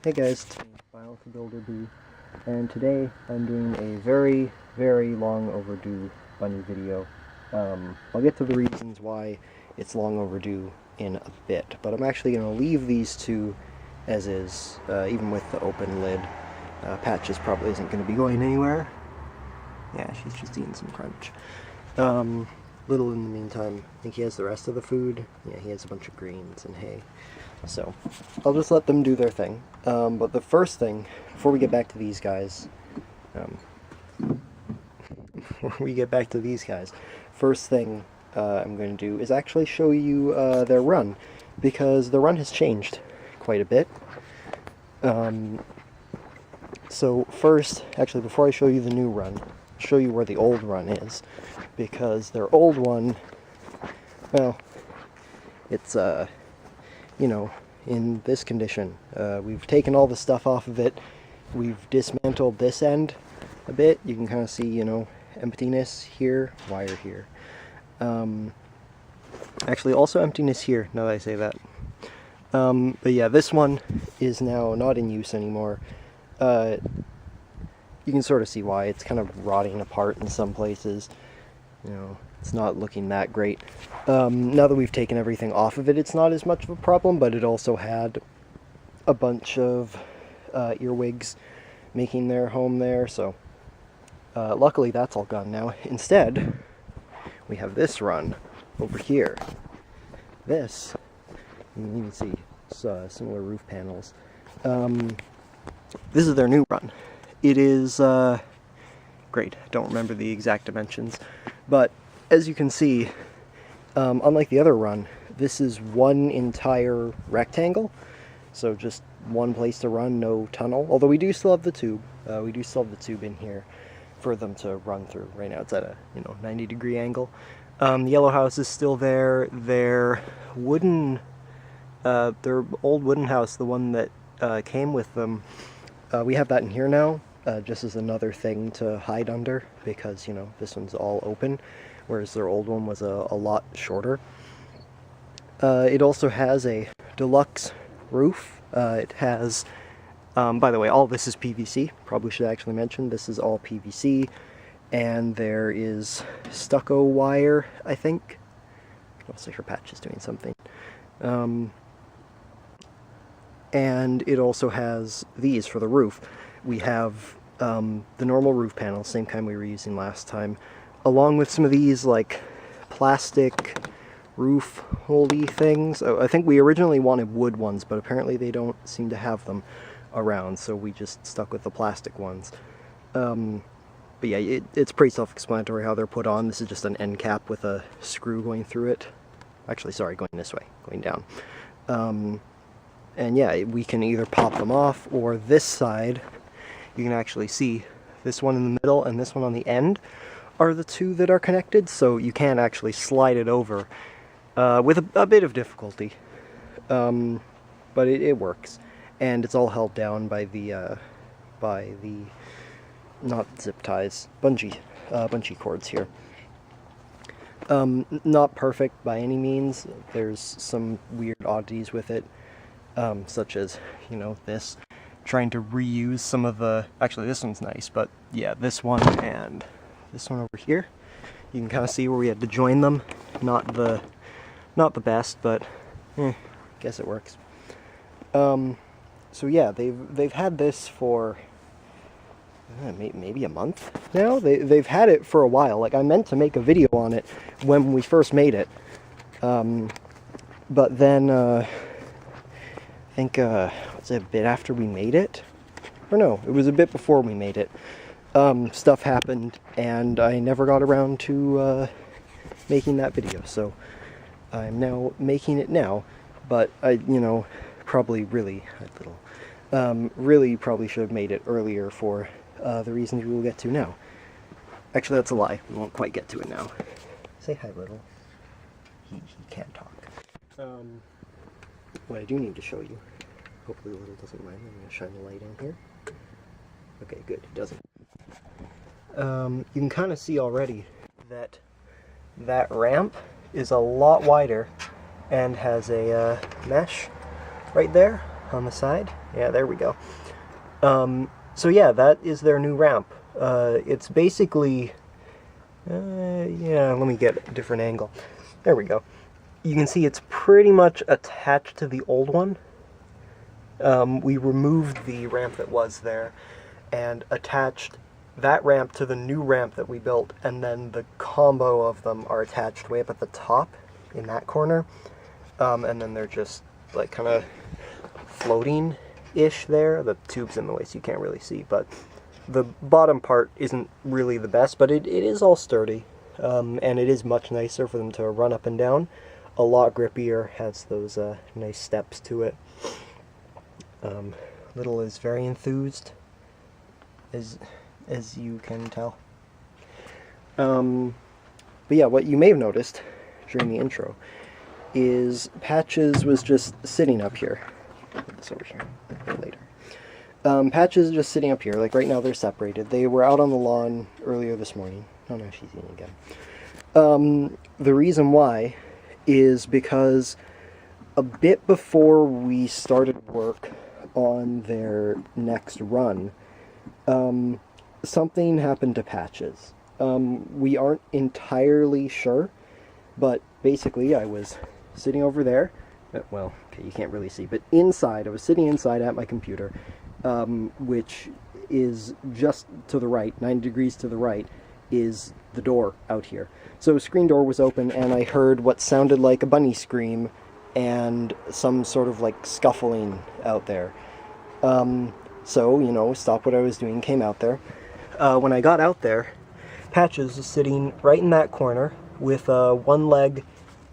Hey guys, it's BionicleBuilderB, and today I'm doing a very, very long overdue bunny video. I'll get to the reasons why it's long overdue in a bit, but I'm actually going to leave these two as is, even with the open lid. Patches probably isn't going to be going anywhere. Yeah, she's just eating some crunch. Little in the meantime, I think he has the rest of the food. Yeah, he has a bunch of greens and hay. So, I'll just let them do their thing. But the first thing, before we get back to these guys, first thing I'm going to do is actually show you their run, because the run has changed quite a bit. So first, actually before I show you the new run, I'll show you where the old run is, because their old one, well, it's you know, in this condition. We've taken all the stuff off of it. We've dismantled this end a bit. You can kind of see, you know, emptiness here, wire here. Actually, also emptiness here, now that I say that. But yeah, this one is now not in use anymore. You can sort of see why. It's kind of rotting apart in some places. You know, it's not looking that great. Now that we've taken everything off of it, it's not as much of a problem, but it also had a bunch of earwigs making their home there, so luckily that's all gone now. Instead, we have this run over here. This, you can even see similar roof panels. This is their new run. It is, great, I don't remember the exact dimensions, but as you can see, unlike the other run, this is one entire rectangle, so just one place to run, no tunnel, although we do still have the tube. We do still have the tube in here for them to run through. Right now it's at a 90-degree angle. The yellow house is still there. Their wooden, their old wooden house, the one that came with them, we have that in here now, just as another thing to hide under, because, you know, this one's all open, whereas their old one was a lot shorter. It also has a deluxe roof. It has, by the way, all this is PVC. Probably should actually mention this is all PVC, and there is stucco wire, I think. Looks like her patch is doing something. And it also has these for the roof. We have the normal roof panels, same kind we were using last time, along with some of these like plastic roof holdy things. Oh, I think we originally wanted wood ones, but apparently they don't seem to have them around, so we just stuck with the plastic ones. But yeah, it's pretty self-explanatory how they're put on. This is just an end cap with a screw going through it. Actually, sorry, going this way, going down. And yeah, we can either pop them off, or this side, you can actually see this one in the middle and this one on the end are the two that are connected, so you can actually slide it over with a bit of difficulty. But it works. And it's all held down by the not zip ties, bungee cords here. Not perfect by any means. There's some weird oddities with it, such as, you know, this. Trying to reuse some of the... Actually, this one's nice, but yeah, this one and this one over here. You can kind of see where we had to join them. Not the best, but guess it works. So yeah, they've had this for maybe a month now. They've had it for a while. Like, I meant to make a video on it when we first made it, but then I think was it a bit after we made it, or no, it was a bit before we made it. Stuff happened and I never got around to making that video, so I'm now making it now. But I, you know, probably really probably should have made it earlier for the reasons we will get to now. Actually, that's a lie. We won't quite get to it now. Say hi, Little. He can't talk. What I do need to show you, hopefully Little doesn't mind, I'm going to shine the light in here. Okay, good, it doesn't. You can kind of see already that that ramp is a lot wider and has a mesh right there. on the side. Yeah, there we go. So yeah, that is their new ramp. It's basically, yeah, let me get a different angle. There we go. You can see it's pretty much attached to the old one. We removed the ramp that was there and attached that ramp to the new ramp that we built, and then the combo of them are attached way up at the top in that corner, and then they're just like kind of floating-ish there. The tube's in the way so you can't really see, but the bottom part isn't really the best, but it is all sturdy, and it is much nicer for them to run up and down. A lot grippier, has those nice steps to it. Little is very enthused, as you can tell. But yeah, what you may have noticed during the intro is Patches was just sitting up here. Put this over here later. Patches is just sitting up here. Like right now they're separated. They were out on the lawn earlier this morning. Oh no, she's eating again. The reason why is because a bit before we started work on their next run, something happened to Patches. We aren't entirely sure, but basically I was sitting over there. Well, okay, you can't really see, but inside, I was sitting inside at my computer, which is just to the right, 90 degrees to the right, is the door out here. So a screen door was open, and I heard what sounded like a bunny scream and some sort of like scuffling out there. So, you know, stopped what I was doing, came out there. When I got out there, Patches was sitting right in that corner with one leg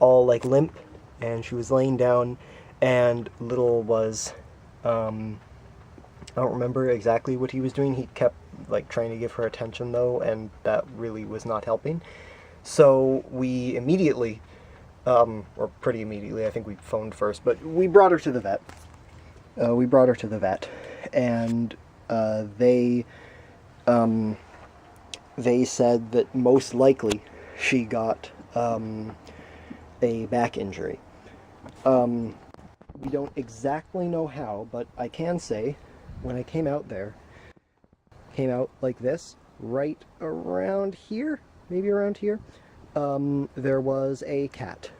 all like limp, and she was laying down, and Little was, I don't remember exactly what he was doing. He kept like trying to give her attention though, and that really was not helping. So we immediately, or pretty immediately, I think we phoned first, but we brought her to the vet. And they said that most likely she got a back injury. We don't exactly know how, but I can say when I came out there, came out like this, right around here, maybe around here, there was a cat.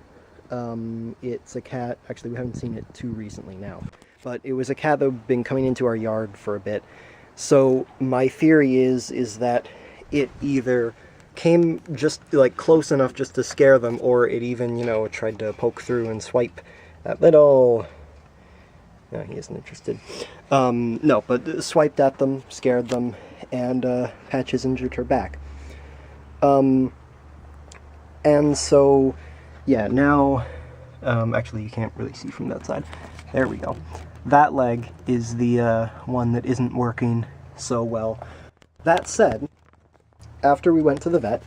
It's a cat, actually we haven't seen it too recently now, but it was a cat that had been coming into our yard for a bit. So my theory is that it either came just like close enough just to scare them, or it even, you know, tried to poke through and swipe that little... No, he isn't interested. No, but swiped at them, scared them, and Patches injured her back. And so, yeah, now, actually you can't really see from that side. There we go. That leg is the one that isn't working so well. That said, after we went to the vet,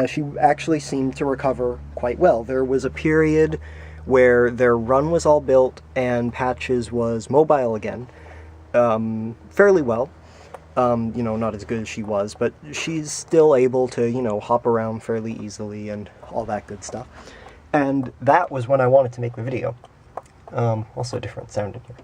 she actually seemed to recover quite well. There was a period where their run was all built and Patches was mobile again, fairly well. You know, not as good as she was, but she's still able to, you know, hop around fairly easily and all that good stuff. And that was when I wanted to make the video. Also a different sound in here.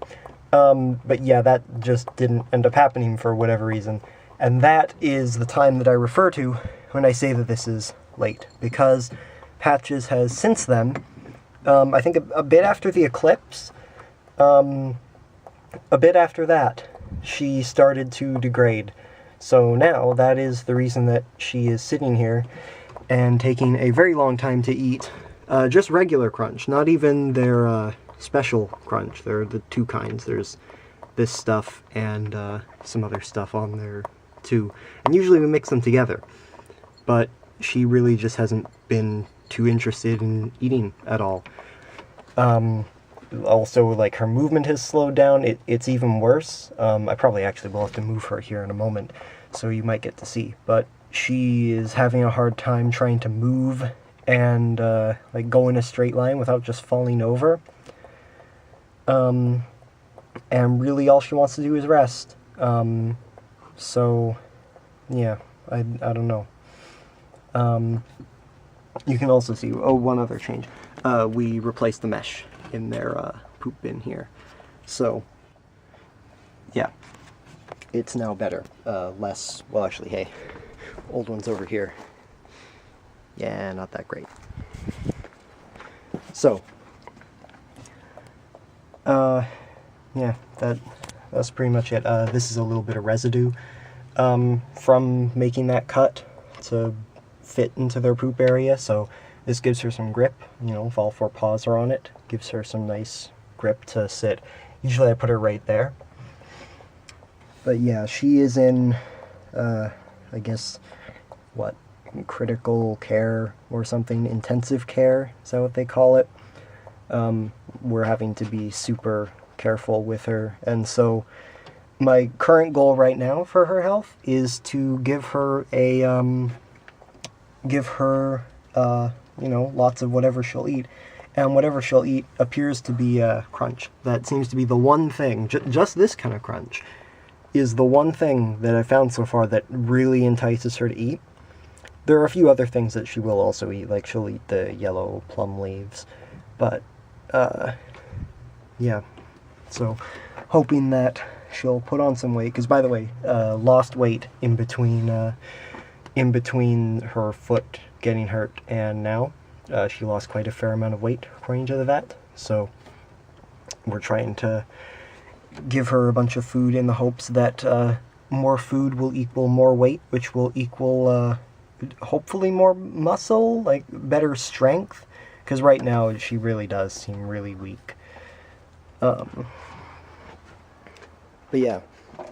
But yeah, that just didn't end up happening for whatever reason. And that is the time that I refer to when I say that this is late, because Patches has since then, I think a bit after the eclipse, a bit after that, she started to degrade. So now that is the reason that she is sitting here and taking a very long time to eat just regular crunch, not even their special crunch. There are the two kinds. There's this stuff and some other stuff on there too. And usually we mix them together. But she really just hasn't been too interested in eating at all. Also, like, her movement has slowed down. It's even worse. I probably actually will have to move her here in a moment, so you might get to see. But she is having a hard time trying to move and, like, go in a straight line without just falling over. And really all she wants to do is rest. So, yeah, I don't know. You can also see, oh, one other change. We replaced the mesh in their poop bin here. So it's now better. Less, well actually, hey, old one's over here. Yeah, not that great. So, yeah, that's pretty much it. This is a little bit of residue from making that cut to fit into their poop area, so this gives her some grip, you know, if all four paws are on it, gives her some nice grip to sit. Usually I put her right there. But yeah, she is in, I guess, what, critical care or something, intensive care, is that what they call it? We're having to be super careful with her, and so my current goal right now for her health is to give her a, you know, lots of whatever she'll eat, and whatever she'll eat appears to be crunch. That seems to be the one thing, just this kind of crunch, is the one thing that I've found so far that really entices her to eat. There are a few other things that she will also eat, like she'll eat the yellow plum leaves, but, yeah, so hoping that she'll put on some weight, because by the way, lost weight in between her foot getting hurt and now. She lost quite a fair amount of weight, according to the vet, so we're trying to give her a bunch of food in the hopes that more food will equal more weight, which will equal hopefully more muscle, like better strength, because right now she really does seem really weak. But yeah,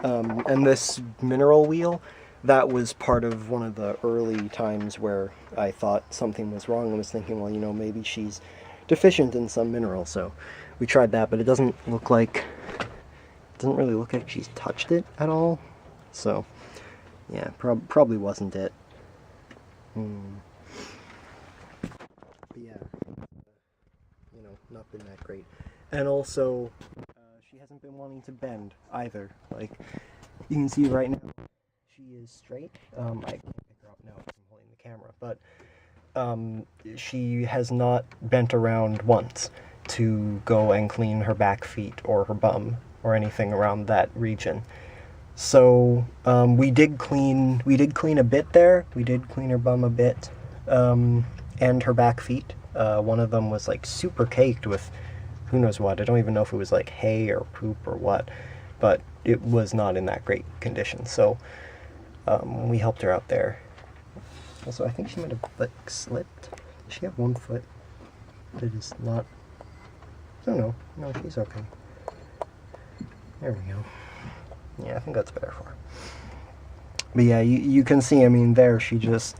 and this mineral wheel, that was part of one of the early times where I thought something was wrong and was thinking, well, you know, maybe she's deficient in some mineral, so we tried that, but it doesn't really look like she's touched it at all, so yeah, probably wasn't it. But yeah, you know, not been that great. And also, she hasn't been wanting to bend either. Like, you can see right now, she is straight. I can't pick her up now because I'm holding the camera, but she has not bent around once to go and clean her back feet or her bum or anything around that region. So we did clean a bit there. We did clean her bum a bit, and her back feet. One of them was like super caked with who knows what. I don't even know if it was like hay or poop or what, but it was not in that great condition. So we helped her out there. Also, I think she might have like slipped. Does she have one foot that is not? I don't know. No, she's okay. There we go. Yeah, I think that's better for her. But yeah, you can see, I mean, there she just,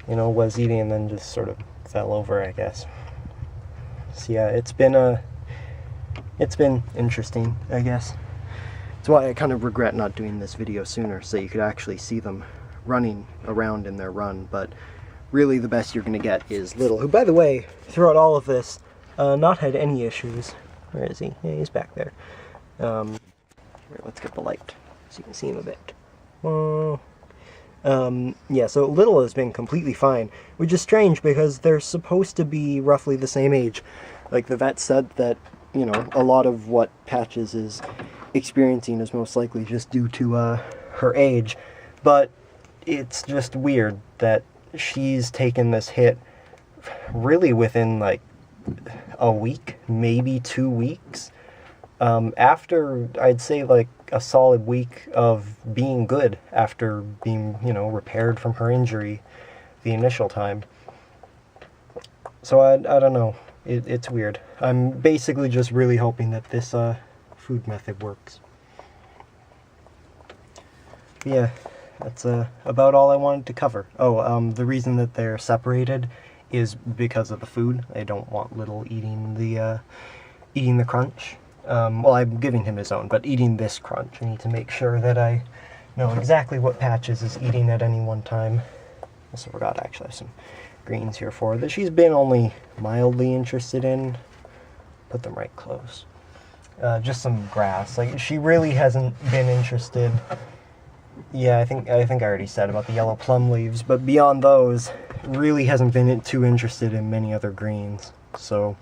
you know, was eating and then just sort of fell over, I guess. So yeah, it's been interesting, I guess. That's why I kind of regret not doing this video sooner, so you could actually see them running around in their run, but really the best you're going to get is Little, who, by the way, throughout all of this, not had any issues. Where is he? Yeah, he's back there. Here, let's get the light so you can see him a bit. Whoa. Yeah, so Little has been completely fine, which is strange because they're supposed to be roughly the same age. Like, the vet said that, you know, a lot of what Patches is experiencing is most likely just due to her age, but it's just weird that she's taken this hit really within like a week, maybe 2 weeks, after I'd say like a solid week of being good after being, you know, repaired from her injury the initial time. So I don't know, it's weird. I'm basically just really hoping that this food method works. Yeah, that's about all I wanted to cover. Oh, the reason that they're separated is because of the food. I don't want Little eating the crunch. Well, I'm giving him his own, but eating this crunch, I need to make sure that I know exactly what Patches is eating at any one time. Also forgot I actually have some greens here for her that she's been only mildly interested in. Put them right close. Just some grass. Like, she really hasn't been interested. Yeah, I think I already said about the yellow plum leaves, but beyond those, really hasn't been too interested in many other greens. So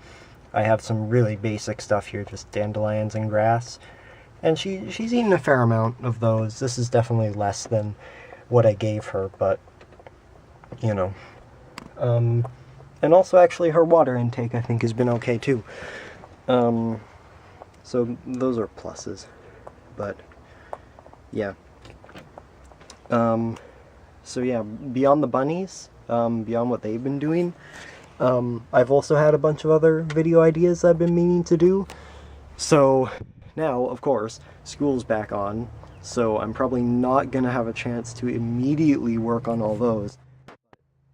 I have some really basic stuff here, just dandelions and grass. And she's eaten a fair amount of those. This is definitely less than what I gave her, but, you know. And also, actually, her water intake, I think, has been okay, too. So those are pluses. But, yeah. So yeah, beyond the bunnies, beyond what they've been doing, I've also had a bunch of other video ideas I've been meaning to do. So now, of course, school's back on, so I'm probably not going to have a chance to immediately work on all those.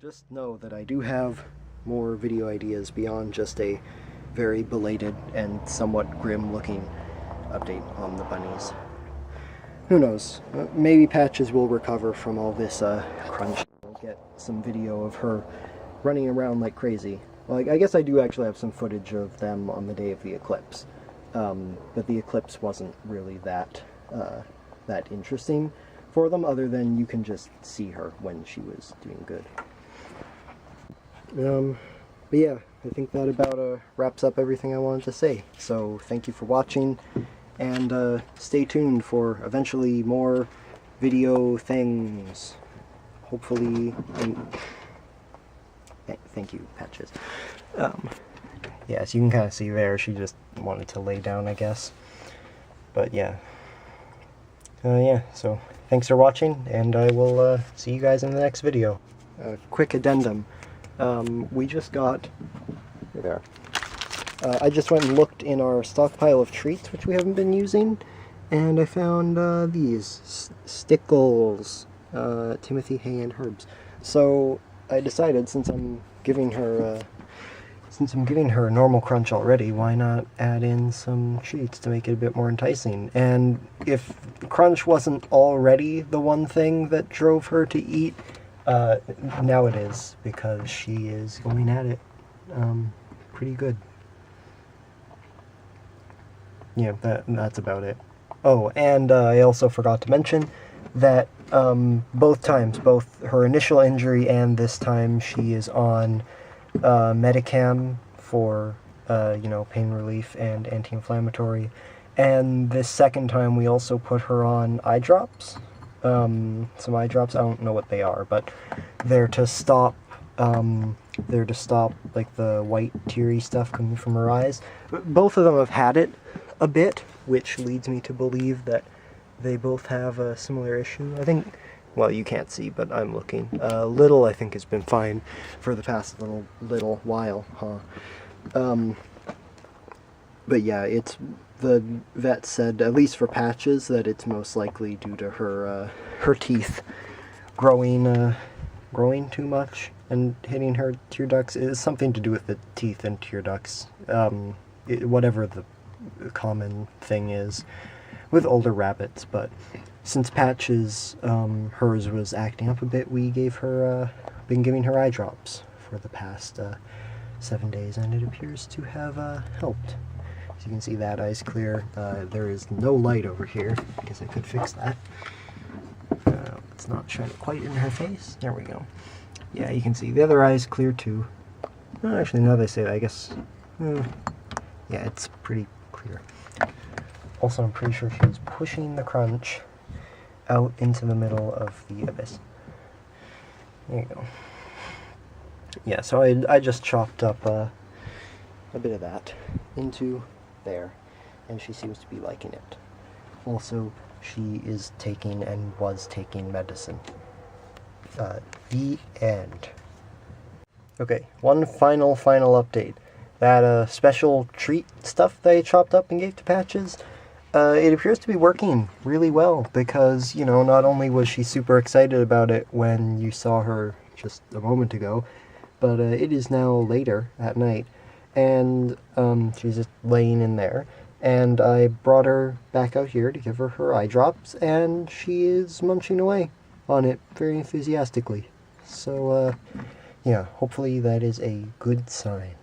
Just know that I do have more video ideas beyond just a very belated and somewhat grim-looking update on the bunnies. Who knows? Maybe Patches will recover from all this crunch. We'll get some video of her running around like crazy. Well, I guess I do actually have some footage of them on the day of the eclipse. But the eclipse wasn't really that interesting for them, other than you can just see her when she was doing good. But yeah, I think that about wraps up everything I wanted to say. So thank you for watching, and stay tuned for eventually more video things. Hopefully, thank you, Patches. Yeah, as you can kind of see there, she just wanted to lay down, I guess. But yeah. Yeah, so thanks for watching, and I will see you guys in the next video. Quick addendum. We just got... There. I just went and looked in our stockpile of treats, which we haven't been using, and I found these. Stickles. Timothy Hay and Herbs. So I decided, since I'm giving her a normal crunch already, why not add in some treats to make it a bit more enticing? And if crunch wasn't already the one thing that drove her to eat, now it is, because she is going at it pretty good. Yeah, that's about it. Oh, and I also forgot to mention that both times, both her initial injury and this time, she is on Medicam for, pain relief and anti-inflammatory. And this second time we also put her on eye drops. Some eye drops, I don't know what they are, but they're to stop, like the white teary stuff coming from her eyes. Both of them have had it a bit, which leads me to believe that they both have a similar issue. I think, well, you can't see, but I'm looking. Little, I think, has been fine for the past little while, huh? But yeah, the vet said, at least for Patches, that it's most likely due to her teeth growing too much and hitting her tear ducts. It has something to do with the teeth and tear ducts. Whatever the common thing is with older rabbits, but since Patches, hers was acting up a bit, we been giving her eye drops for the past 7 days, and it appears to have helped. As you can see, that eye's clear. There is no light over here. I guess I could fix that. It's not shining quite in her face. There we go. Yeah, you can see the other eye's clear too. Oh, actually, now they say that, I guess. Yeah, it's pretty clear. Also, I'm pretty sure she was pushing the crunch out into the middle of the abyss. There you go. Yeah, so I just chopped up a bit of that into there, and she seems to be liking it. Also, she is taking and was taking medicine. The end. Okay, one final update. That special treat stuff that I chopped up and gave to Patches, it appears to be working really well, because, not only was she super excited about it when you saw her just a moment ago, but it is now later at night, and she's just laying in there, and I brought her back out here to give her eye drops, and she is munching away on it very enthusiastically. So, yeah, hopefully that is a good sign.